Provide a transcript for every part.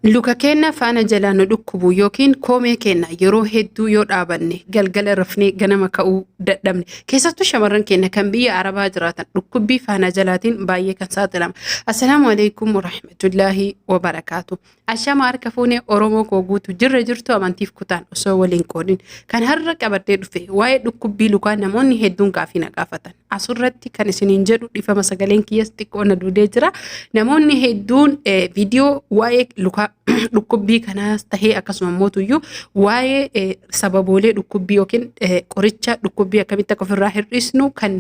Luka keenya faana jalaa nu dhukkubu yookiin koomee keenya yeroo hedduu yoo dhaabanne galgala rafnee ganama ka'uu dadhabne keessattuu shamarran keenya kan biyya Arabaa jiraatan dhukkubbii faana jalaatiin baay'ee kan saaxilama. Assalaamu alaikum warahmatullaahi wabarakaatu. Ashama harka fuunee Oromoo koo guutu jirra jirtu amantiif kutaan osoo waliin qoodin kan har'a qabadee dhufe waa'ee dhukkubbii lukaa namoonni hedduun gaafii na gaafatan. Asurratti kan isiniin jedhu dhifama sagaleen kiyyas xiqqoo na duudee jira. Namoonni hedduun viidiyoo waa'ee lukaa dhukkubbii kanaas tahee akkasuma mootuyyuu waa'ee sababoolee dhukkubbii yookiin qoricha dhukkubbii akkamitti akka ofirraa hir'isnu kan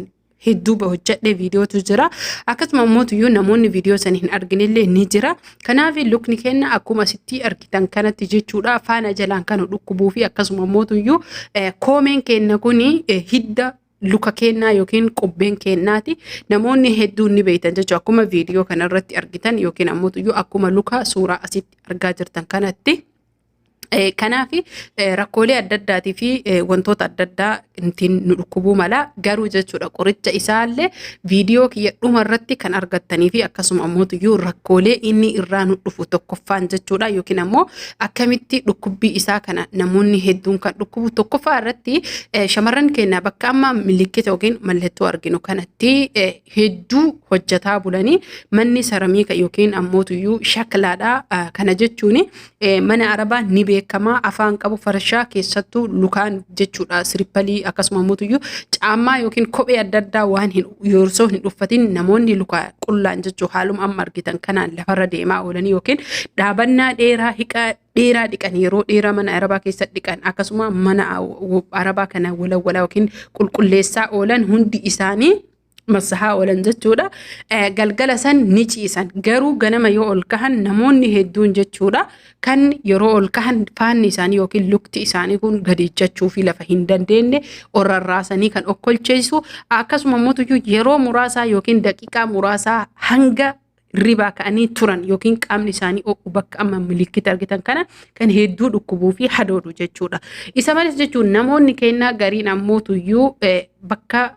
hedduu hojjedhe viidiyootu jira. Akkasuma mootuyyuu namoonni viidiyoo sana hin arginillee ni jira. Kanaaf lukni keenya akkuma sitti argitan kanatti jechuudha faana jalaan kan dhukkubuu fi akkasuma mootuyyuu koomeen keenya kuni hidda luka keenyaa yookiin qubbeen keenyaati. Namoonni hedduun ni beektan jechuudha akkuma viidiyoo kanarratti argitan yookiin ammoo akkuma luka suuraa asitti argaa jirtan kanatti. Kanaaf rakkoolee adda addaatii fi wantoota adda addaa ittiin nu dhukkubuu mala garuu jechuudha qoricha isaallee viidiyoo kiyya dhumarratti kan argattanii fi akkasuma ammoo rakkoolee inni irraa nu dhufu tokkoffaan jechuudha yookiin ammoo akkamitti dhukkubbii isaa kana namoonni hedduun kan dhukkubu tokkoffaa irratti shamarran keenya bakka amma milikkita yookiin mallattoo arginu kanatti hedduu hojjetaa bulanii manni saramiika yookiin ammoo shaklaadha. Kana jechuun mana Arabaa ni beekama afaan qabu farshaa keessattuu lukaan jechuudha sirippalii akkasuma mootuyyuu caammaa yookiin kophee adda addaa waan yorsoo hin uffatin namoonni lukaa qullaan jechuu haaluma amma argitan kanaan lafarra deemaa oolanii yookiin dhaabannaa dheeraa hiqaa dheeraa dhiqan yeroo dheeraa mana Arabaa keessatti dhiqan akkasuma mana Arabaa kana walawwalaa yookiin qulqulleessaa oolan hundi isaanii masahaa oolan jechuudha. Galgala san ni ciisan garuu ganama yoo ol kahan namoonni hedduun jechuudha kan yeroo ol kahan faanni isaanii yookiin lukti isaanii kun gadi jechuu fi lafa hin dandeenye orrarraasanii kan okkolcheessu akkasuma mootuyyuu yeroo muraasaa yookiin daqiiqaa muraasaa hanga ribaa ka'anii turan yookiin qaamni isaanii bakka amma milikkita argitan kana kan hedduu dhukkubuu fi hadoodhu jechuudha. Isa malees jechuun namoonni keenya gariin ammootuyyuu bakka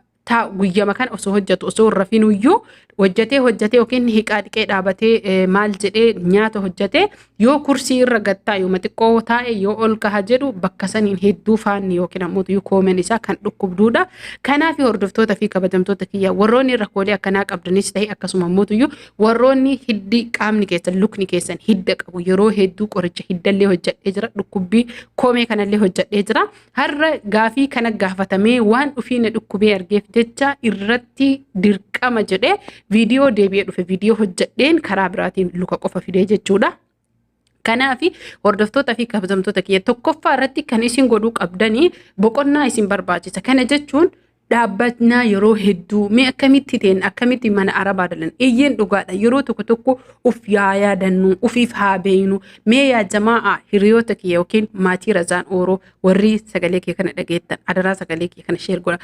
guyyama kan osoo hojjetu osoo rafinuyyuu hojjetee yookiin hiqaa dhiqee dhaabatee maal jedhee nyaata hojjetee yoo kursii irra gattaa yoo xiqqoo taa'e yoo ol kaha jedhu bakka saniin hedduu faanni yookiin ammoo koomeen isaa kan dhukkubduudha. Kanaaf hordoftoota fi kabajamtoota kiyya warroonni rakkoolee akkanaa qabdanis ta'e akkasuma ammoo warroonni hiddi qaamni keessan lukni keessan hidda qabu yeroo hedduu qoricha hiddallee hojjedhee jira dhukkubbii koomee kanallee hojjedhee jira. Har'a gaafii kana gaafatamee waan dhufiina dhukkubee argeef jecha irratti dirqama jedhee viidiyoo deebi'ee dhufe viidiyoo hojjedheen karaa biraatiin luka qofa fidee jechuudha. Kanaaf hordoftoota fi kabajamtoota kiyya tokkoffaa irratti kan isin godhuu qabdanii boqonnaa isin barbaachisa. Kana jechuun dhaabbannaa yeroo hedduu mee akkamitti ta'en akkamitti mana Arabaa dalan iyyeen dhugaadha yeroo tokko uf yaadannu ufiif haa beeynu mee yaa jamaa hiriyoota kiyya yookiin maatii Razaan Ooroo warri sagalee kee kana dhageettan adaraa sagalee kee kana sheer godha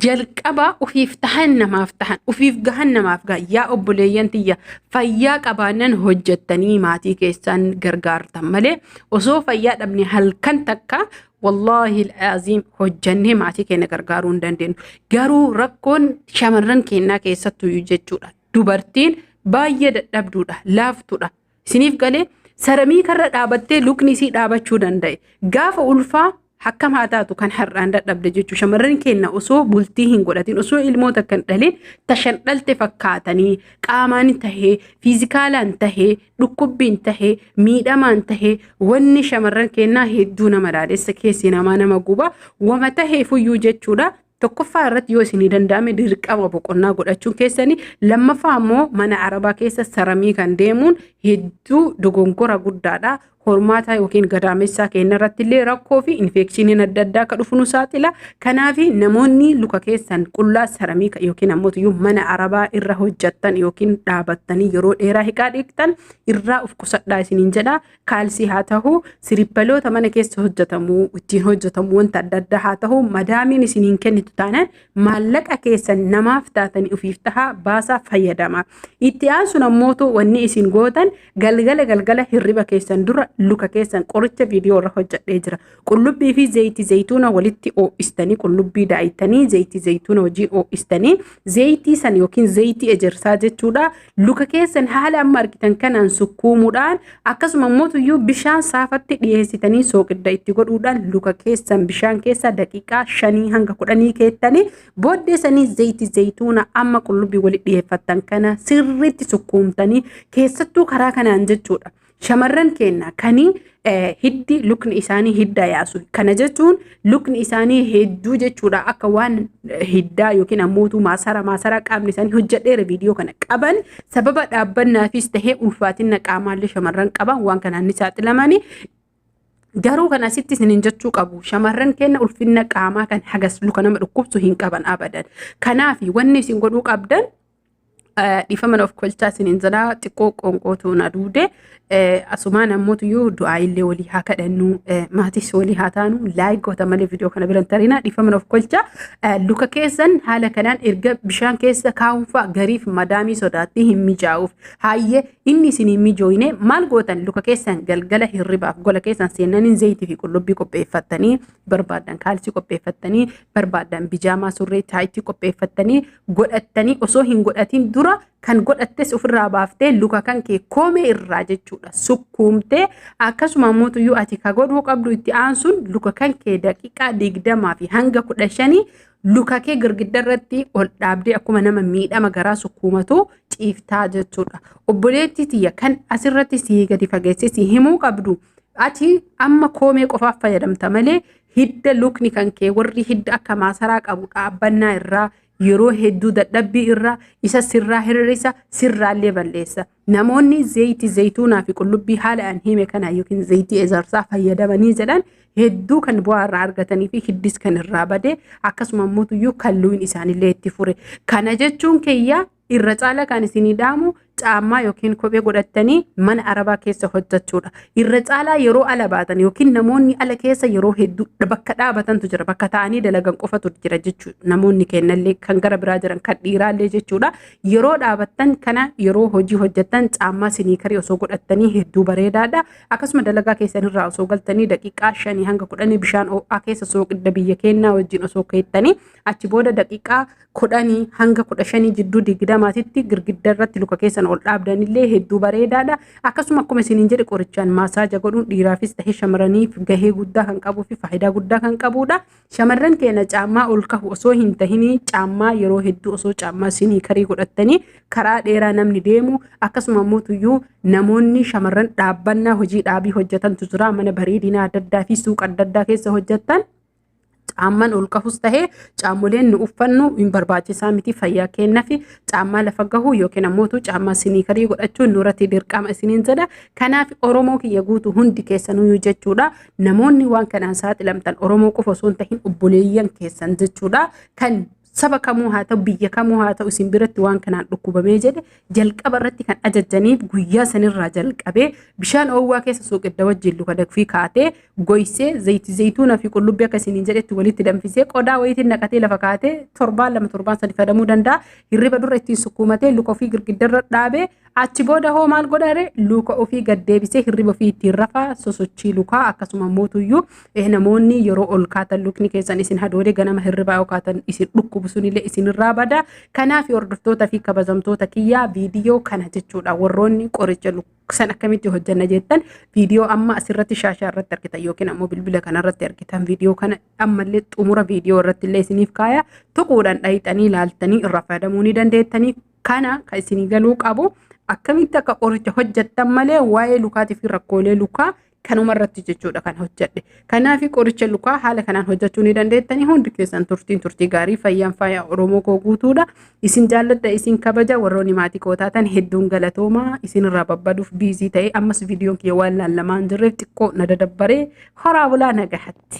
jalqaba ufiif tahan namaaf tahan ufiif gahan namaaf gaa yaa obboleeyyan tiyya fayyaa qabaannan hojjettanii maatii keessan gargaartan malee osoo fayyaa dhabne halkan takka والله العظيم hojjannee maatii keenya gargaaruu hin dandeenyu. Garuu rakkoon shamarran keenyaa keessattuu jechuudha. Dubartiin baay'ee dadhabduudha, laaftuudha. Isiniif galee saramiikarra dhaabattee lukni isii dhaabachuu danda'e. Gaafa ulfaa akkam haa taatu kan har'aan dadhabde jechuudha. Shamarran keenya osoo bultii hin godhatin osoo ilmoota kan dhalin tashan dhalte fakkaatanii qaamaan tahee fiizikaalaan tahee dhukkubbiin tahee miidhamaan tahee wanni shamarran keenyaa hedduu nama dhaadessa keessi nama guba wama tahee fuyyuu jechuudha. Tokkoffaa irratti yoo isinii danda'ame dirqama boqonnaa godhachuun keessanii lammaffaa ammoo mana Arabaa keessa saramii kan deemuun hedduu dogongora guddaadha. Hormaata yookiin gadaamessaa keenya irratti illee rakkoo fi infekshinii adda addaa akka dhufu nu saaxila. Kanaaf namoonni luka keessan qullaa saramiika yookiin ammoo mana Arabaa irra hojjettan yookiin dhaabattanii yeroo dheeraa hiqaa dhiqtan irraa of qusadhaa isiniin jedha. Kaalsii haa ta'u sirippaloota mana keessa hojjetamu ittiin hojjetamu wanta adda addaa haa ta'u madaamiin isiniin kennitu taanaan maallaqa keessan namaaf taatanii ufiif tahaa baasaa fayyadama. Itti aansuun ammoo wanni isin gootan galgala hirriba keessan dura luka keessan qoricha viidiyoo irra hojjedhee jira. Qullubbii fi zayitii zayituuna walitti oo'istanii qullubbii daa'itanii zayitii zayituuna wajjin oo'istanii zayitii san yookiin zayitii ejersaa jechuudha. Luka keessan haala amma argitan kanaan sukkuumuudhaan akkasuma immoo bishaan saafatti dhiyeessitanii sooqidda itti godhuudhaan luka keessan bishaan keessa daqiiqaa 5 hanga 10 keettanii booddee sanii zayitii zayituuna amma qullubbii walitti dhiyeeffattan kana sirriitti sukkuumtanii keessattuu karaa kanaan jechuudha. Shamarran keenya kanii hiddi lukni isaanii hidda yaasu. Kana jechuun lukni isaanii hedduu jechuudha akka waan hiddaa yookiin ammoo maasara qaamni isaanii hojjedheera viidiyoo kana qaban sababa dhaabbannaafis tahee ulfaatina qaamaallee shamarran qaban waan kanaan ni saaxilamanii. Garuu kana asitti isiniin jechuu qabu shamarran keenya ulfina qaamaa kan hagas luka nama dhukkubsu hin qaban abadan. Kanaaf wanni isin godhuu qabdan dhiifama of kolchaa isiniin jedhaa xiqqoo qoonqootu na duude asumaan ammoo du'aa illee walii haa kadhannu maatis walii haa taanu laayik goota malee viidiyoo kana biran tarina dhiifama of kolchaa luka keessan haala kanaan erga bishaan keessa kaa'uunfaa gariif madaamii sodaatti hin mijaa'uuf hayyee inni isin hin mijooyne maal gootan luka keessan galgala hirribaaf gola keessan seenanii zayitii fi qullubbii qopheeffattanii barbaadan kaalsii qopheeffattanii barbaadan bijaamaa surree taayitii qopheeffattanii godhattanii osoo hin godhatin dura kan godhattes ofirraa baaftee luka kan kee koomee irraa jechuudha sukkuumtee akkasuma mootuyyuu ati ka godhuu qabdu itti aansuun luka kan kee daqiiqaa 20 fi hanga 15 luka kee girgidda irratti ol dhaabdee akkuma nama miidhama garaa sukkuumatu ciiftaa jechuudha. Obboleettii tiyya kan asirratti si gadi fageessee si himuu qabdu ati amma koomee qofaaf fayyadamta malee hidda lukni kan kee warri hidda akka maasaraa qabu dhaabbannaa irraa yeroo hedduu dadhabbii irraa isa sirraa hir'isa sirraallee balleessa. Namoonni zayitii zayituunaa fi qullubbii haala an hime kana yookiin zayitii ejersaa fayyadamanii jedhan hedduu kan bu'aa irraa argatanii fi hiddis kan irraa bade akkasuma mootuyyuu kalluun isaanillee itti fure. Kana jechuun kiyya irra caala kan isinii dhaamu caammaa yookiin kophee godhattanii mana arabaa keessa hojjechuudha. Irra caalaa yeroo ala baatan yookiin namoonni ala keessa yeroo hedduu bakka dhaabatantu jira bakka ta'anii dalagan qofatu jira jechuudha. Namoonni kennallee kan gara biraa jiran kan dhiiraallee jechuudha. Yeroo dhaabattan kana yeroo hojii hojjettan caammaa siniikarii osoo godhattanii hedduu bareedaadha. Akkasuma dalagaa keessanirraa osoo galtanii daqiiqaa 5 hanga 10 bishaan ho'aa keessa sooqidda biyya keenyaa wajjin osoo keettanii achi booda daqiiqaa 10 hanga 15 jidduu 20titti girgidda irratti luka keessan ol dhaabdanillee hedduu bareedaadha. Akkasuma akkuma isiniin jedhe qorichaan maasaaja godhuun dhiiraafis tahee shamarraniif gahee guddaa kan qabuu fi faayidaa guddaa kan qabudha. Shamarran keenya caammaa ol kahu osoo hin tahinii caammaa yeroo hedduu osoo caammaa siniikarii godhattanii karaa dheeraa namni deemu akkasuma mootuyyuu namoonni shamarran dhaabbannaa hojii dhaabii hojjetantu jira mana bareedinaa adda addaa fi suuqa adda addaa keessa hojjetan. Caamman ol kahus tahee caammoleen nu uffannu hin barbaachisaa miti fayyaa keenna fi caammaa lafa gahu yookiin ammoo caammaa siniikarii godhachuun nurratti dirqama isiniin jedha. Kanaaf Oromoo kiyya guutuu hundi keessanuu jechuudha. Namoonni waan kanaan saaxilamtan Oromoo qofa osoo hin tahin obboleeyyan keessan jechuudha. Kan saba kamuu haa ta'u biyya kamuu haa ta'u isin biratti waan kanaan dhukkubamee jedhe jalqaba irratti kan ajajaniif guyyaa sanirraa jalqabee bishaan oowwaa keessa sooqidda wajjin luka dagfii kaatee goysee zayitii zayituunaa fi qullubbii akka isiniin jedhetti walitti danfisee qodaa wayitiin naqatee lafa kaatee 7-2 fayyadamuu danda'a. Hirriba dura ittiin sukkuumatee luka ofii girgiddarra dhaabee achi booda hoo maal godhare luka ofii gaddeebisee hirriba ofii ittiin rafaa sosochii lukaa akkasuma mootuyyuu namoonni yeroo ol kaatan lukni keessan isin hadoodee ganama hirribaa yoo kaatan isin dhukkubu sunillee isinirraa bada. Kanaaf hordoftoota fi kabajamtoota kiyyaa viidiyoo kana jechuudha warroonni qoricha san akkamitti hojjanna jettan viidiyoo amma asirratti shaashaa irratti argitan yookiin ammoo bilbila kanarratti argitan viidiyoo kana ammallee xumura viidiyoo irratti illee isiniif kaaya tuquudhaan dhayitanii ilaaltanii irraa fayyadamuu ni dandeettanii. Kana kan isinii galuu qabu akkamitti akka qoricha hojjettan malee waa'ee lukaatii fi rakkoolee lukaa kanuma irratti jechuudha kan hojjedhe. Kanaaf qoricha lukaa haala kanaan hojjechuu ni dandeettanii hundi keessan turtii gaarii fayyaan faayaa Oromoo koo guutuudha. Isin jaalladha isin kabaja warroonni maatii koo taatan hedduun galatoomaa isinirraa babbaduuf biizii ta'e ammas viidiyoon kiyya waan laallamaan jirreef xiqqoo na dadabbaree horaa bulaa nagahatti.